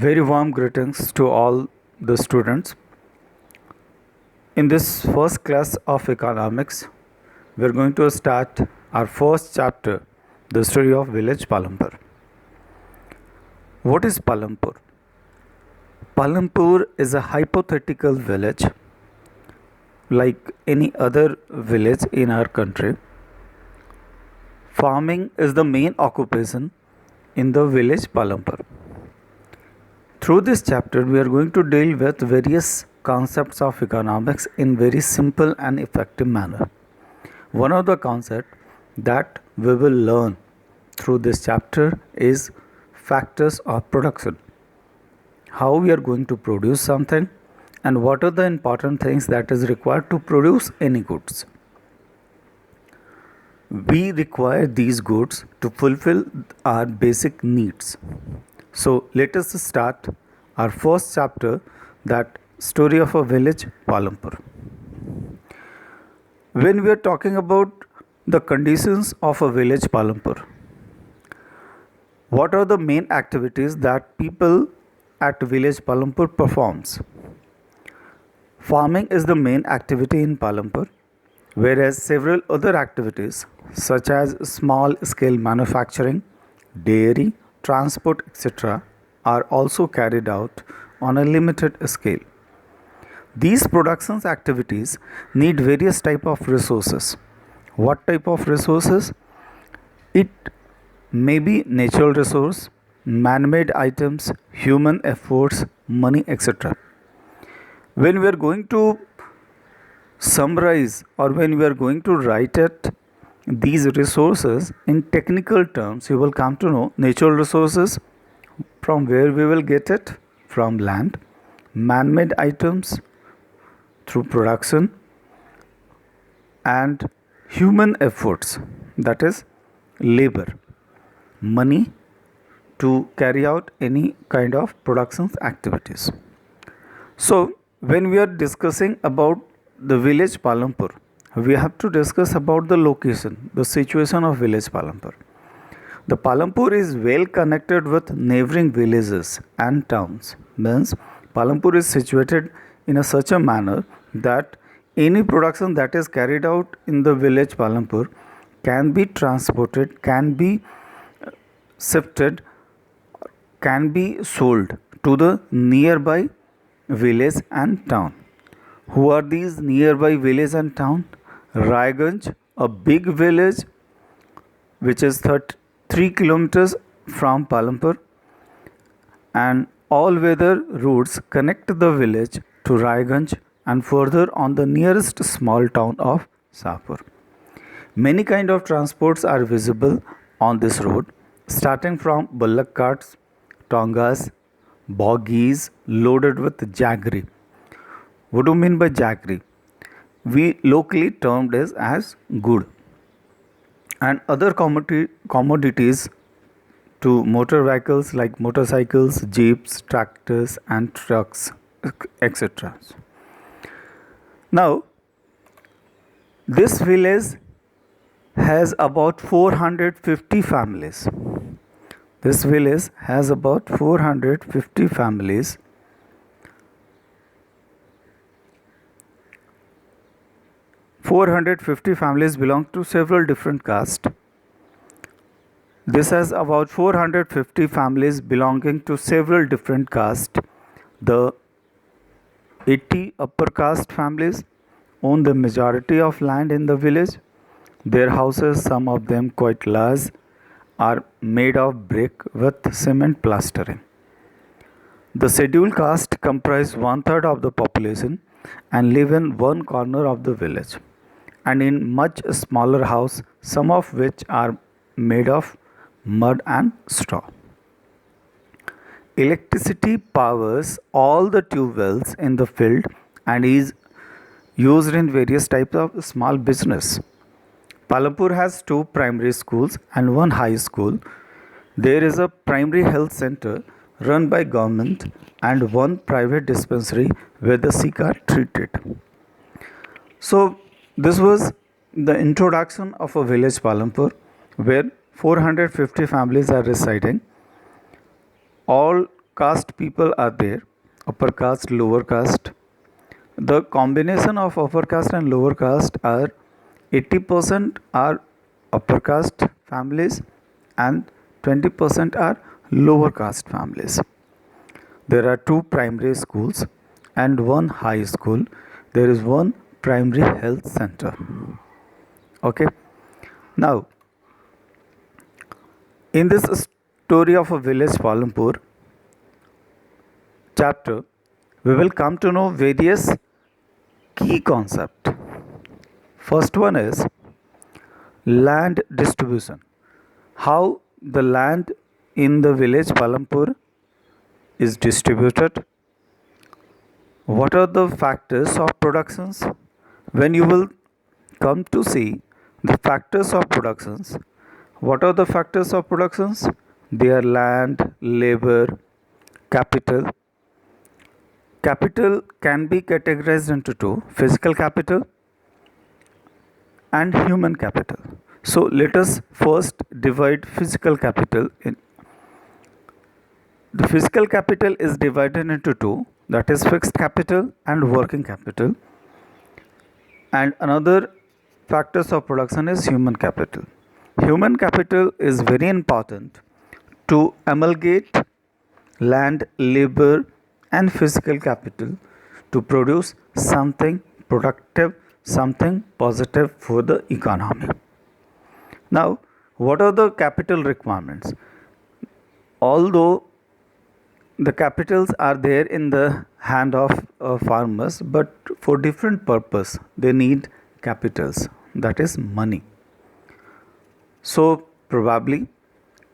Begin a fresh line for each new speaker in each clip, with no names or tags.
Very warm greetings to all the students. In this first class of economics, we are going to start our first chapter, the story of village Palampur. What is Palampur? Palampur is a hypothetical village like any other village in our country. Farming is the main occupation in the village Palampur. Through this chapter, we are going to deal with various concepts of economics in very simple and effective manner. One of the concepts that we will learn through this chapter is factors of production. How we are going to produce something and what are the important things that is required to produce any goods. We require these goods to fulfill our basic needs. So let us start our first chapter, that story of a village Palampur. When we are talking about the conditions of a village Palampur, what are the main activities that people at village Palampur performs? Farming is the main activity in Palampur, whereas several other activities such as small scale manufacturing, dairy, transport, etc. are also carried out on a limited scale. These productions activities need various type of resources. What type of resources? It may be natural resource, man-made items, human efforts, money, etc. When we are going to summarize or when we are going to write it, these resources in technical terms, you will come to know natural resources, from where we will get it, from land, man-made items through production, and human efforts, that is labor, money to carry out any kind of production activities. So when we are discussing about the village Palampur, we have to discuss about the location, the situation of village Palampur. The Palampur is well connected with neighboring villages and towns. Means Palampur is situated in such a manner that any production that is carried out in the village Palampur can be transported, can be shifted, can be sold to the nearby village and town. Who are these nearby village and town? Raiganj, a big village which is 3 kilometers from Palampur, and all weather routes connect the village to Raiganj and further on the nearest small town of Sapur. Many kind of transports are visible on this road, starting from bullock carts, tongas, boggies loaded with jaggery. What do you mean by jaggery? We locally termed it as good, and other commodities to motor vehicles like motorcycles, jeeps, tractors, and trucks, etc. Now, this village has about 450 families. This village has about 450 families. 450 families belong to several different castes. This has about 450 families belonging to several different castes. The 80 upper caste families own the majority of land in the village. Their houses, some of them quite large, are made of brick with cement plastering. The scheduled caste comprise 1/3 of the population and live in one corner of the village and in much smaller house, some of which are made of mud and straw. Electricity powers all the tube wells in the field and is used in various types of small business. Palampur has 2 primary schools and 1 high school. There is a primary health center run by government and 1 private dispensary where the sick are treated. So this was the introduction of a village Palampur, where 450 families are residing. All caste people are there, upper caste, lower caste. The combination of upper caste and lower caste are 80% are upper caste families and 20% are lower caste families. There are two primary schools and one high school. There is one primary health center. Okay. Now, in this story of a village Palampur chapter, we will come to know various key concepts. First one is land distribution. How the land in the village Palampur is distributed. What are the factors of productions? When you will come to see the factors of productions, what are the factors of productions? They are land, labor, capital. Capital can be categorized into two: physical capital and human capital. So let us first divide physical capital in. The physical capital is divided into two, that is fixed capital and working capital. And another factors of production is human capital. Human capital is very important to amalgate land, labor, and physical capital to produce something productive, something positive for the economy. Now, what are the capital requirements? Although the capitals are there in the hand of farmers, but for different purpose they need capitals, that is money. So probably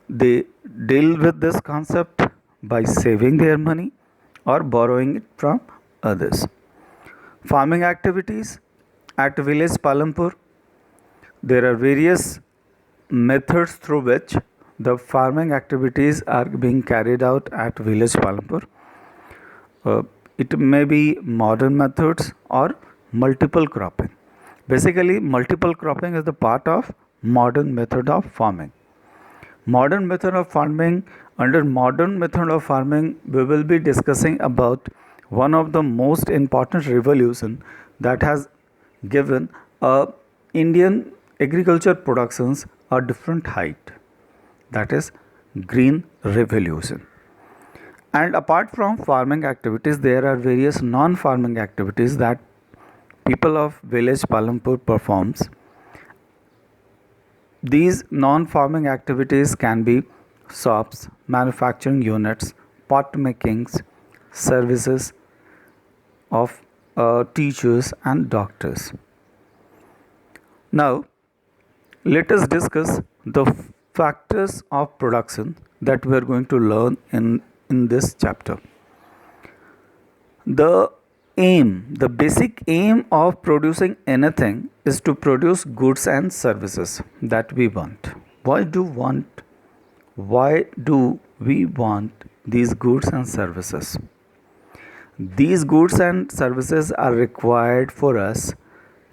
they deal with this concept by saving their money or borrowing it from others. Farming activities at village Palampur, there are various methods through which the farming activities are being carried out at village Palampur. It may be modern methods or multiple cropping. Basically, multiple cropping is the part of modern method of farming. Modern method of farming, under modern method of farming, we will be discussing about one of the most important revolution that has given Indian agriculture productions a different height, that is green revolution. And apart from farming activities, there are various non-farming activities that people of village Palampur performs. These non-farming activities can be shops, manufacturing units, pot makings, services of teachers and doctors. Now, let us discuss the factors of production that we are going to learn in this chapter. The basic aim of producing anything is to produce goods and services that we want. Why do we want these goods and services? These goods and services are required for us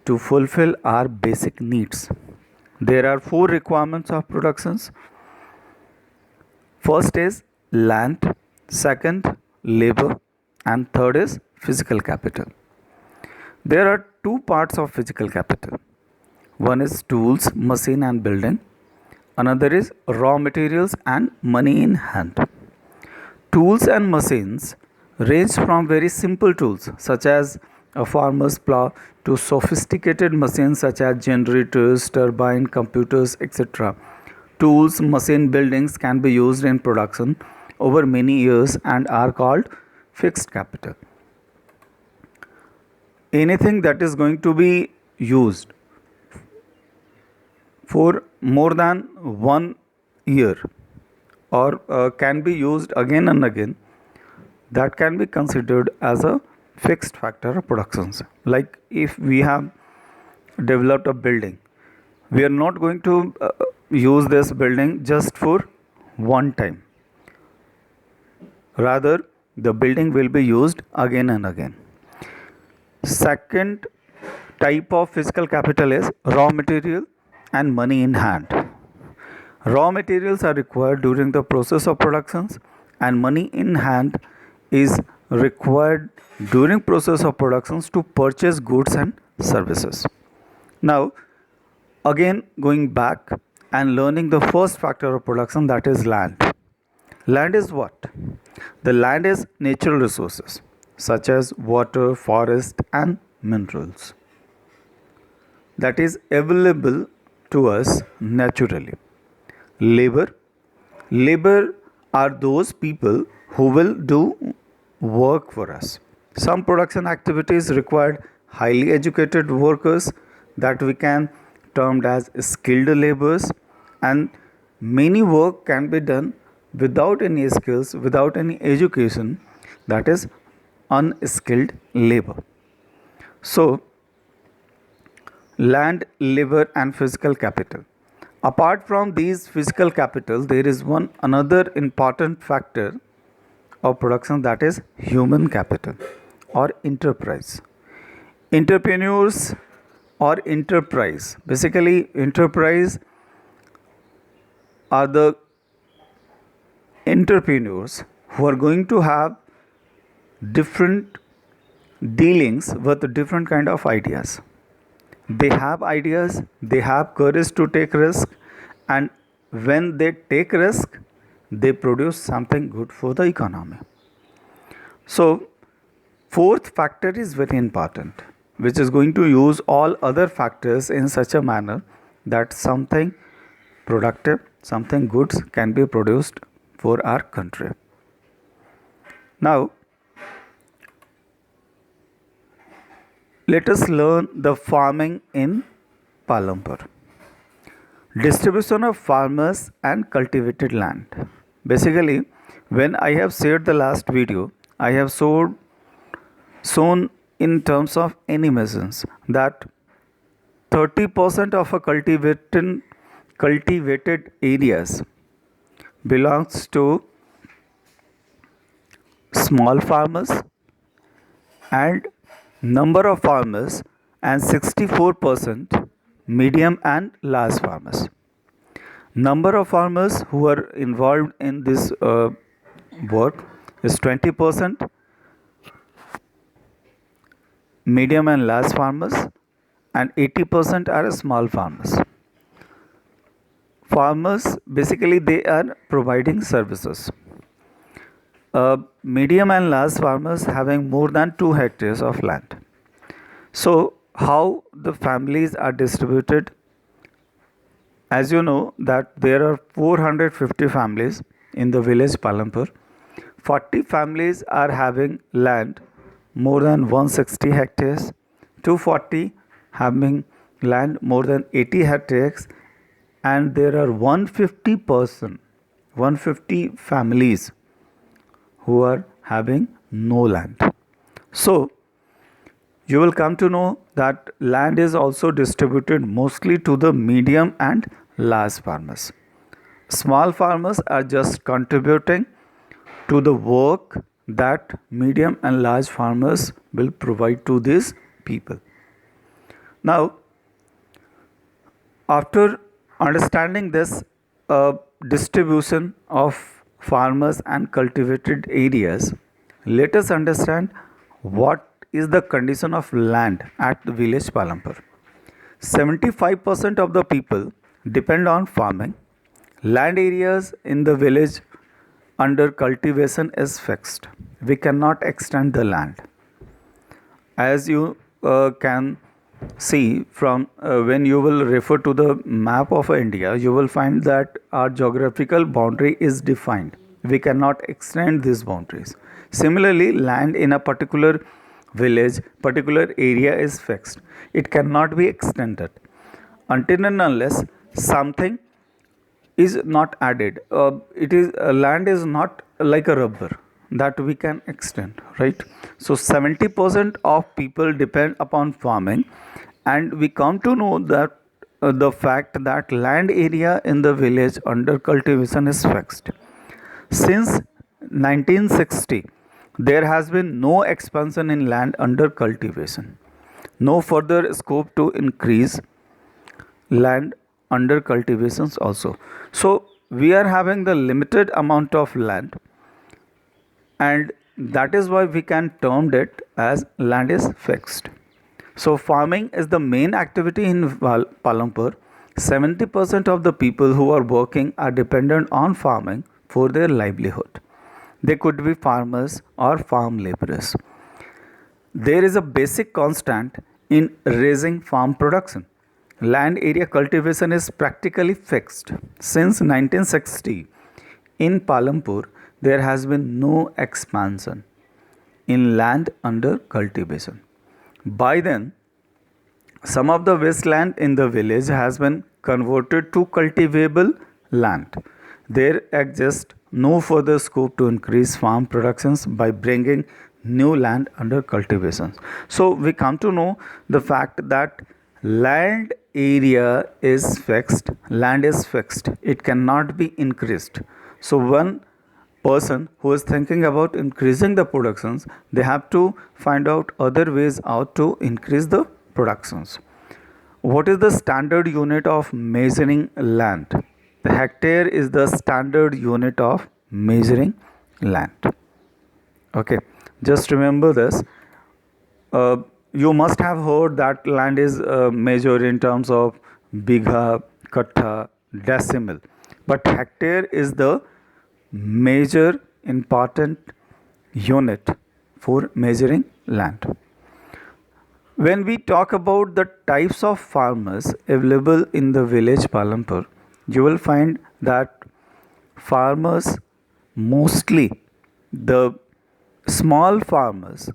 to fulfill our basic needs. There are four requirements of productions. First is land, second labor, and third is physical capital. There are two parts of physical capital. One is tools, machine and building. Another is raw materials and money in hand. Tools and machines range from very simple tools such as a farmer's plow to sophisticated machines such as generators, turbine, computers, etc. Tools, machine buildings can be used in production over many years and are called fixed capital. Anything that is going to be used for more than 1 year or can be used again and again, that can be considered as a fixed factor of productions. Like if we have developed a building, we are not going to use this building just for one time. Rather, the building will be used again and again. Second type of physical capital is raw material and money in hand. Raw materials are required during the process of productions and money in hand is required during process of productions to purchase goods and services. Now, again going back and learning the first factor of production, that is land. Land is what? The land is natural resources such as water, forest, and minerals that is available to us naturally. Labor. Labor are those people who will do work for us. Some production activities require highly educated workers that we can termed as skilled laborers, and many work can be done without any skills, without any education, that is unskilled labor. So land, labor, and physical capital. Apart from these physical capital, there is one another important factor of production, that is human capital or enterprise. Entrepreneurs or enterprise. Basically, enterprise are the entrepreneurs who are going to have different dealings with different kind of ideas. They have ideas, they have courage to take risk, and when they take risk, they produce something good for the economy. So fourth factor is very important, which is going to use all other factors in such a manner that something productive, something goods can be produced for our country. Now let us learn the farming in Palampur. Distribution of farmers and cultivated land. Basically, when I have shared the last video, I have shown in terms of animations that 30% of a cultivated areas belongs to small farmers, and number of farmers and 64% medium and large farmers. Number of farmers who are involved in this work is 20%, medium and large farmers, and 80% are small farmers. Farmers basically they are providing services. Medium and large farmers having more than 2 hectares of land. So, how the families are distributed? As you know that there are 450 families in the village Palampur. 40 families are having land more than 160 hectares. 240 having land more than 80 hectares, and there are 150 families who are having no land. So, you will come to know that land is also distributed mostly to the medium and large farmers. Small farmers are just contributing to the work that medium and large farmers will provide to these people. Now, after understanding this distribution of farmers and cultivated areas, let us understand what is the condition of land at the village Palampur. 75% of the people depend on farming. Land areas in the village under cultivation is fixed. We cannot extend the land. As you can see from when you will refer to the map of India, you will find that our geographical boundary is defined. We cannot extend these boundaries. Similarly, land in a particular village, particular area is fixed. It cannot be extended until and unless something is not added. It is land is not like a rubber that we can extend, right? So 70% of people depend upon farming, and we come to know that the fact that land area in the village under cultivation is fixed. Since 1960, there has been no expansion in land under cultivation, no further scope to increase land under cultivations also. So we are having the limited amount of land and that is why we can term it as land is fixed. So farming is the main activity in Palanpur. 70% of the people who are working are dependent on farming for their livelihood. They could be farmers or farm laborers. There is a basic constant in raising farm production. Land area cultivation is practically fixed. Since 1960, in Palampur, there has been no expansion in land under cultivation. By then, some of the wasteland in the village has been converted to cultivable land. There exists no further scope to increase farm productions by bringing new land under cultivation. So we come to know the fact that land area is fixed, land is fixed, it cannot be increased. So one person who is thinking about increasing the productions, they have to find out other ways out to increase the productions. What is the standard unit of measuring land? The hectare is the standard unit of measuring land. Okay, just remember this. You must have heard that land is measured in terms of bigha, kattha, decimal, but hectare is the major important unit for measuring land. When we talk about the types of farmers available in the village Palampur, you will find that farmers, mostly the small farmers,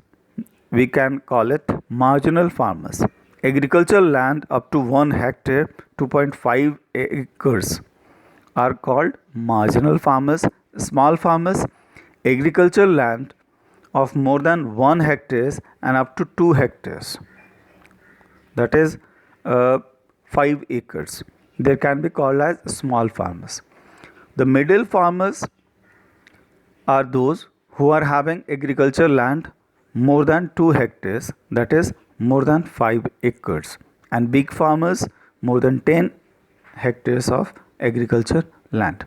we can call it marginal farmers. Agricultural land up to 1 hectare, 2.5 acres are called marginal farmers. Small farmers, agricultural land of more than 1 hectares and up to 2 hectares, that is 5 acres, they can be called as small farmers. The middle farmers are those who are having agricultural land more than 2 hectares, that is more than 5 acres, and big farmers more than 10 hectares of agriculture land.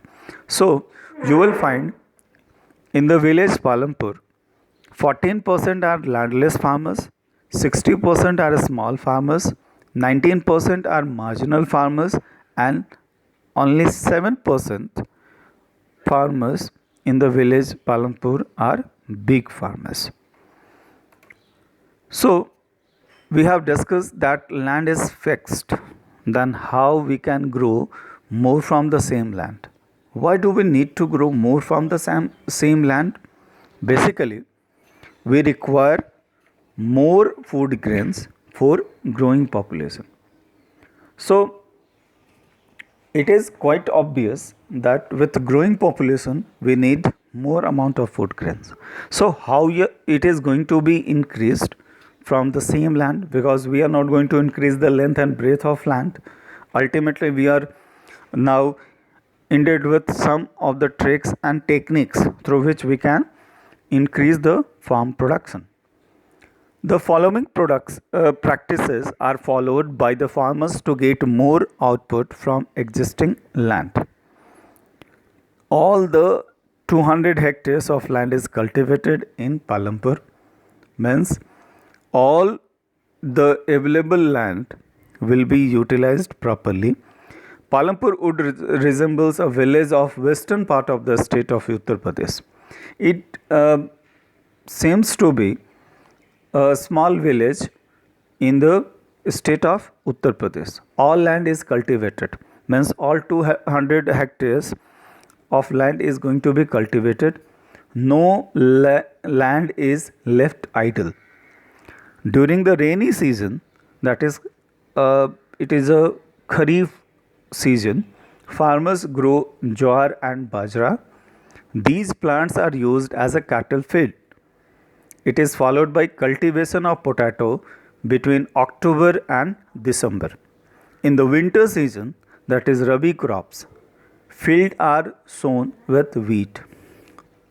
So you will find in the village Palampur, 14% are landless farmers, 60% are small farmers, 19% are marginal farmers, and only 7% farmers in the village Palampur are big farmers. So, we have discussed that land is fixed, then how we can grow more from the same land. Why do we need to grow more from the same land? Basically, we require more food grains for growing population. So it is quite obvious that with growing population we need more amount of food grains. So how it is going to be increased from the same land, because we are not going to increase the length and breadth of land. Ultimately we are now ended with some of the tricks and techniques through which we can increase the farm production. The following practices are followed by the farmers to get more output from existing land. All the 200 hectares of land is cultivated in Palampur, means all the available land will be utilized properly. Palampur would resembles a village of western part of the state of Uttar Pradesh. It seems to be a small village in the state of Uttar Pradesh. All land is cultivated, means all 200 hectares of land is going to be cultivated. No land is left idle. During the rainy season, that is, it is a Kharif season, farmers grow jowar and bajra. These plants are used as a cattle feed. It is followed by cultivation of potato between October and December. In the winter season, that is Rabi crops, fields are sown with wheat.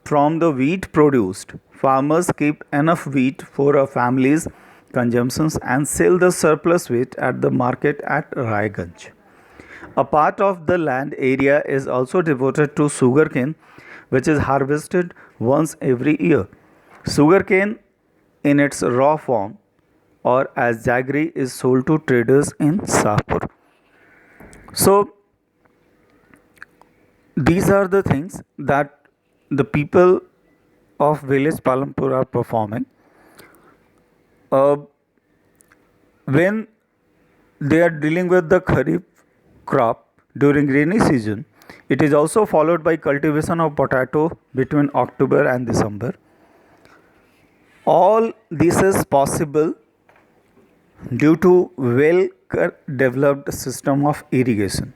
From the wheat produced, farmers keep enough wheat for a family's consumptions and sell the surplus wheat at the market at Raiganj. A part of the land area is also devoted to sugarcane, which is harvested once every year. Sugarcane in its raw form or as jaggery is sold to traders in Sahpur. So these are the things that the people of village Palampur are performing. Uh, when they are dealing with the kharif crop during rainy season, it is also followed by cultivation of potato between October and December. All this is possible due to well developed system of irrigation.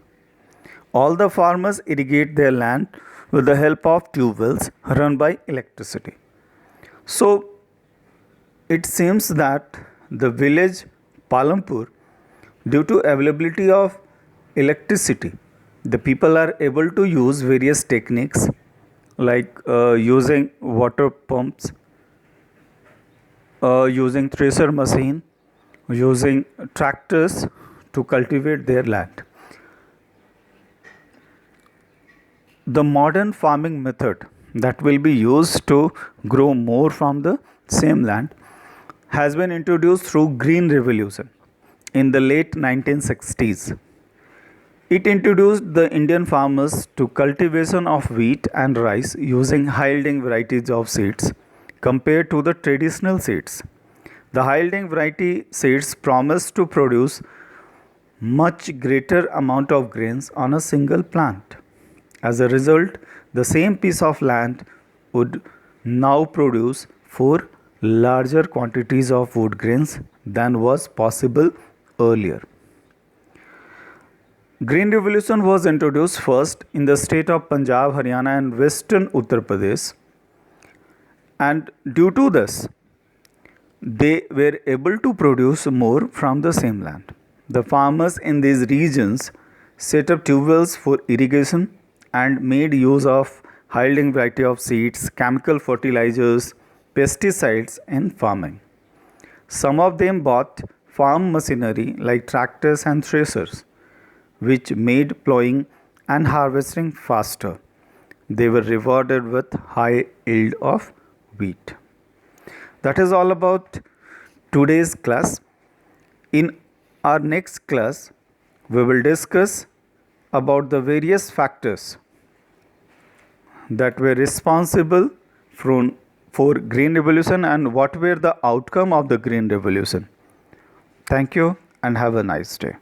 All the farmers irrigate their land with the help of tube wells run by electricity. So it seems that the village Palampur, due to availability of electricity, the people are able to use various techniques like using water pumps, using thresher machine, using tractors to cultivate their land. The modern farming method that will be used to grow more from the same land has been introduced through Green Revolution in the late 1960s. It introduced the Indian farmers to cultivation of wheat and rice using high-yielding varieties of seeds compared to the traditional seeds. The high-yielding variety seeds promise to produce much greater amount of grains on a single plant. As a result, the same piece of land would now produce 4 larger quantities of food grains than was possible earlier. Green Revolution was introduced first in the state of Punjab, Haryana, and western Uttar Pradesh, and due to this, they were able to produce more from the same land. The farmers in these regions set up tube wells for irrigation and made use of high-yielding variety of seeds, chemical fertilizers, pesticides in farming. Some of them bought farm machinery like tractors and threshers, which made plowing and harvesting faster. They were rewarded with high yield of wheat. That is all about today's class. In our next class, we will discuss about the various factors that were responsible for Green Revolution and what were the outcome of the Green Revolution. Thank you and have a nice day.